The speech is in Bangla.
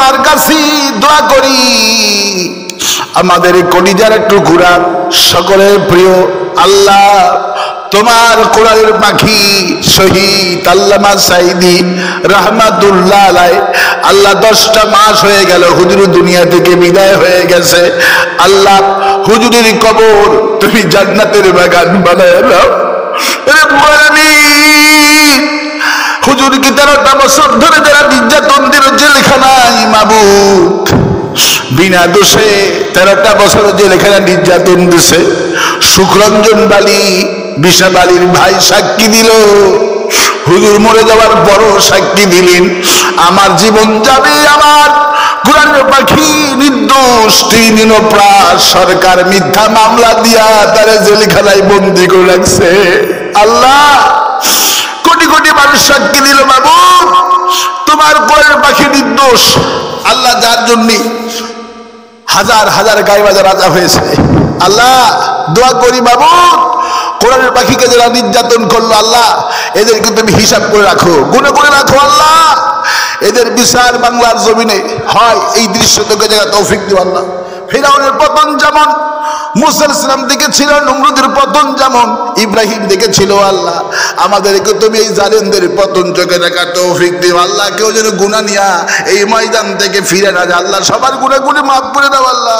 তোমার কাছে দোয়া করি, আমাদের কলিজার টুকরা সকলের প্রিয় আল্লাহ তোমার কোরআনের পাখি শহীদ আল্লামা সাইদি রহমাতুল্লাহ আলাইহি আল্লাহ 10টা মাস হয়ে গেল হুজুর দুনিয়া থেকে বিদায় হয়ে গেছে। আল্লাহ হুজুরের কবর তুমি জান্নাতের বাগান বানায় দাও। হুজুরকে 13টা বছর ধরে যারা নির্যাতন দিল জেলখানায় মাবুদ, বিনা দোষে 13টা বছর জেলখানা নির্যাতন দিছে। সুখরঞ্জন বালি বিশাল আলীর ভাই সাক্ষী দিল, হুজুর মরে যাওয়ার বড় সাক্ষী দিলেন। আমার জীবন যাবে, আমার কোরআনের পাখি নির্দোষ, নিরপরাধ, সরকার মিথ্যা মামলা দিয়া তারা জেলখানায় বন্দি করে রাখছে। আল্লাহ কোটি কোটি মানুষ সাক্ষী দিল মাবুদ তোমার কোরআনের পাখি নির্দোষ। আল্লাহ যার জন্য হাজার হাজার গাইবাজার রাজা হয়েছে, আল্লাহ দোয়া করি মাবুদ কোরআনের পাখিকে যারা নির্যাতন করলো আল্লাহ এদেরকে তুমি হিসাব করে রাখো, গুণে করে রাখো। আল্লাহ এদের বিচার বাংলার জমিনে হয়, এই দৃশ্য তোকে যারা তৌফিক দিও আল্লাহ। ফিরাউনের পতন যেমন মুসা আলাইহিস সালাম দেখেছিল, নমরুদের পতন যেমন ইব্রাহিম দেখেছিল, আল্লাহ আমাদেরকে তুমি এই জালেমদের পতন চোখে দেখার তৌফিক দিও আল্লাহ। কেউ যেন গুনাহ নিয়া এই ময়দান থেকে ফিরে না যায় আল্লাহ, সবার গুনাহ গুলি মাফ করে দাও আল্লাহ।